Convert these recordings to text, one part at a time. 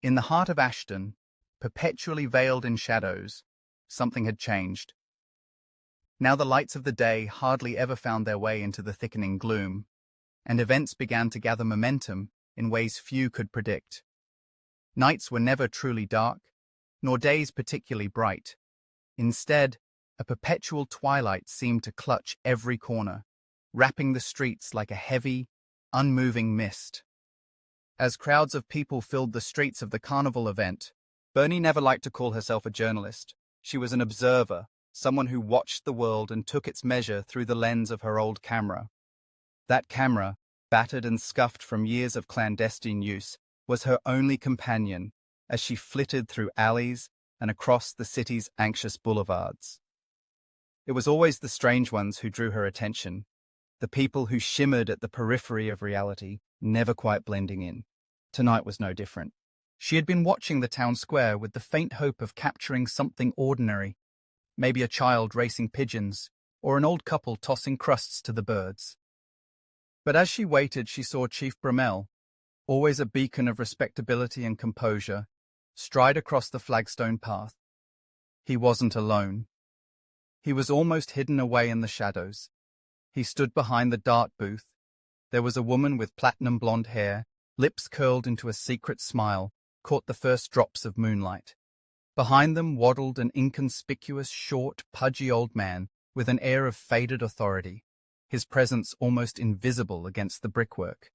In the heart of Ashton, perpetually veiled in shadows, something had changed. Now the lights of the day hardly ever found their way into the thickening gloom, and events began to gather momentum in ways few could predict. Nights were never truly dark, nor days particularly bright. Instead, a perpetual twilight seemed to clutch every corner, wrapping the streets like a heavy, unmoving mist. As crowds of people filled the streets of the carnival event, Bernie never liked to call herself a journalist. She was an observer, someone who watched the world and took its measure through the lens of her old camera. That camera, battered and scuffed from years of clandestine use, was her only companion as she flitted through alleys and across the city's anxious boulevards. It was always the strange ones who drew her attention, the people who shimmered at the periphery of reality, never quite blending in. Tonight was no different. She had been watching the town square with the faint hope of capturing something ordinary, maybe a child racing pigeons or an old couple tossing crusts to the birds. But as she waited, she saw Chief Brummel, always a beacon of respectability and composure, stride across the flagstone path. He wasn't alone. He was almost hidden away in the shadows. He stood behind the dart booth. There was a woman with platinum blonde hair, lips curled into a secret smile, caught the first drops of moonlight. Behind them waddled an inconspicuous, short, pudgy old man with an air of faded authority, his presence almost invisible against the brickwork.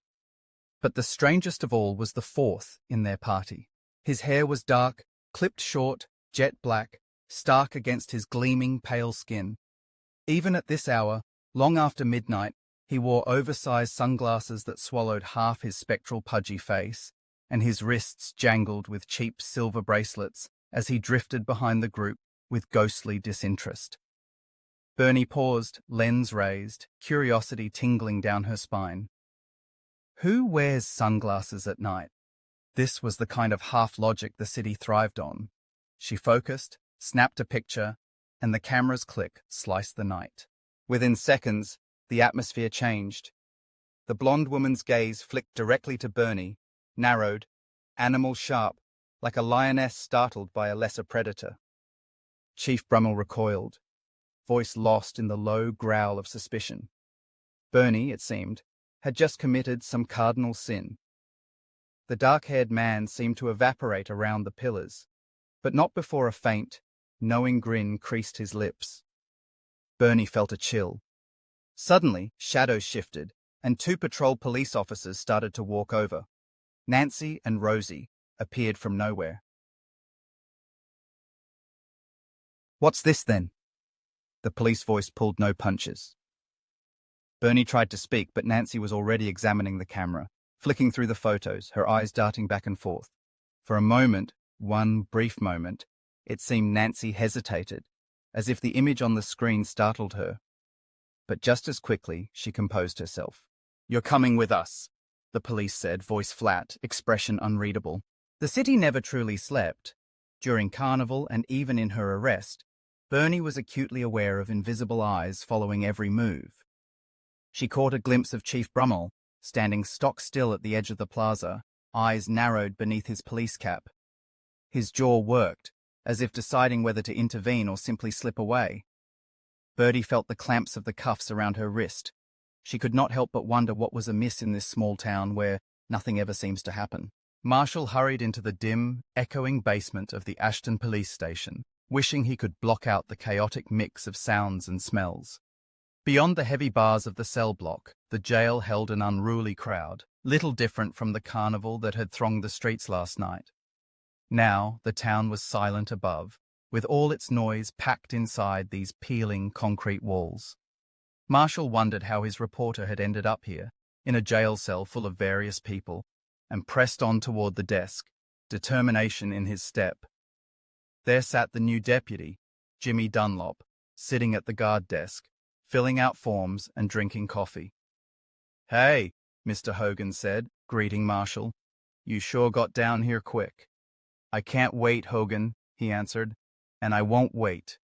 But the strangest of all was the fourth in their party. His hair was dark, clipped short, jet black, stark against his gleaming, pale skin. Even at this hour, long after midnight, he wore oversized sunglasses that swallowed half his spectral pudgy face, and his wrists jangled with cheap silver bracelets as he drifted behind the group with ghostly disinterest. Bernie paused, lens raised, curiosity tingling down her spine. Who wears sunglasses at night? This was the kind of half-logic the city thrived on. She focused, snapped a picture, and the camera's click sliced the night. Within seconds, the atmosphere changed. The blonde woman's gaze flicked directly to Bernie, narrowed, animal sharp, like a lioness startled by a lesser predator. Chief Brummel recoiled, voice lost in the low growl of suspicion. Bernie, it seemed, had just committed some cardinal sin. The dark-haired man seemed to evaporate around the pillars, but not before a faint, knowing grin creased his lips. Bernie felt a chill. Suddenly, shadows shifted, and two patrol police officers started to walk over. Nancy and Rosie appeared from nowhere. "What's this, then?" The police voice pulled no punches. Bernie tried to speak, but Nancy was already examining the camera, flicking through the photos, her eyes darting back and forth. For a moment, one brief moment, it seemed Nancy hesitated, as if the image on the screen startled her. But just as quickly, she composed herself. "You're coming with us," the police said, voice flat, expression unreadable. The city never truly slept. During Carnival and even in her arrest, Bernie was acutely aware of invisible eyes following every move. She caught a glimpse of Chief Brummel, standing stock still at the edge of the plaza, eyes narrowed beneath his police cap. His jaw worked, as if deciding whether to intervene or simply slip away. Bertie felt the clamps of the cuffs around her wrist. She could not help but wonder what was amiss in this small town where nothing ever seems to happen. Marshall hurried into the dim, echoing basement of the Ashton police station, wishing he could block out the chaotic mix of sounds and smells. Beyond the heavy bars of the cell block, the jail held an unruly crowd, little different from the carnival that had thronged the streets last night. Now, the town was silent above, with all its noise packed inside these peeling concrete walls. Marshall wondered how his reporter had ended up here, in a jail cell full of various people, and pressed on toward the desk, determination in his step. There sat the new deputy, Jimmy Dunlop, sitting at the guard desk, filling out forms and drinking coffee. "Hey," Mr. Hogan said, greeting Marshall. "You sure got down here quick." "I can't wait, Hogan," he answered, "and I won't wait."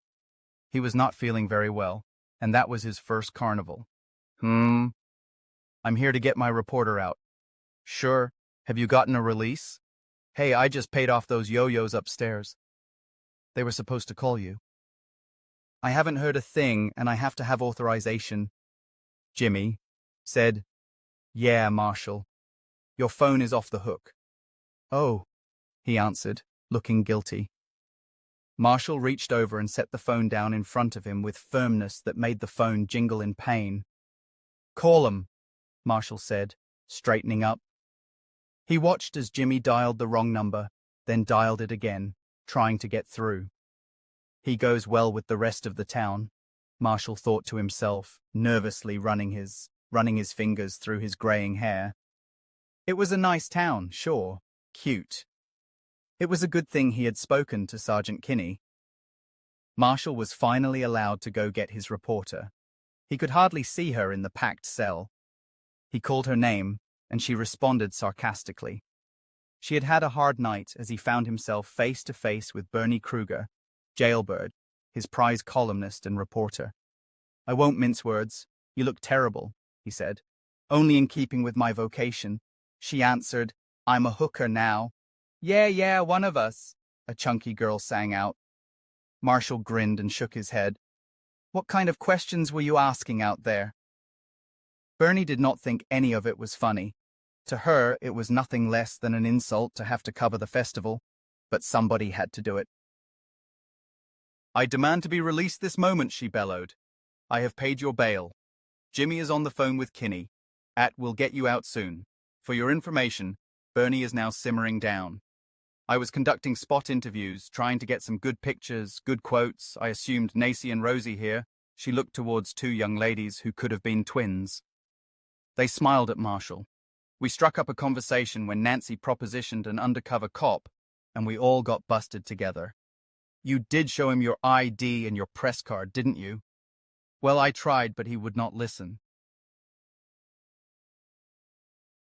He was not feeling very well, and that was his first carnival. I'm here to get my reporter out." "Sure. Have you gotten a release?" Hey, I just paid off those yo-yos upstairs. They were supposed to call you. I haven't heard a thing, and I have to have authorization. Jimmy said, Yeah, Marshall. Your phone is off the hook. Oh, he answered, looking guilty. Marshall reached over and set the phone down in front of him with firmness that made the phone jingle in pain. Call 'em, Marshall said, straightening up. He watched as Jimmy dialed the wrong number, then dialed it again, trying to get through. He goes well with the rest of the town, Marshall thought to himself, nervously running his fingers through his graying hair. It was a nice town, sure, cute. It was a good thing he had spoken to Sergeant Kinney. Marshall was finally allowed to go get his reporter. He could hardly see her in the packed cell. He called her name, and she responded sarcastically. She had had a hard night as he found himself face to face with Bernie Kruger, Jailbird, his prize columnist and reporter. I won't mince words. You look terrible, he said. Only in keeping with my vocation. She answered, I'm a hooker now. Yeah, one of us, a chunky girl sang out. Marshall grinned and shook his head. What kind of questions were you asking out there? Bernie did not think any of it was funny. To her, it was nothing less than an insult to have to cover the festival, but somebody had to do it. I demand to be released this moment, she bellowed. I have paid your bail. Jimmy is on the phone with Kinney. Will get you out soon. For your information, Bernie is now simmering down. I was conducting spot interviews, trying to get some good pictures, good quotes. I assumed Nacy and Rosie here. She looked towards two young ladies who could have been twins. They smiled at Marshall. We struck up a conversation when Nancy propositioned an undercover cop, and we all got busted together. You did show him your ID and your press card, didn't you? Well, I tried, but he would not listen.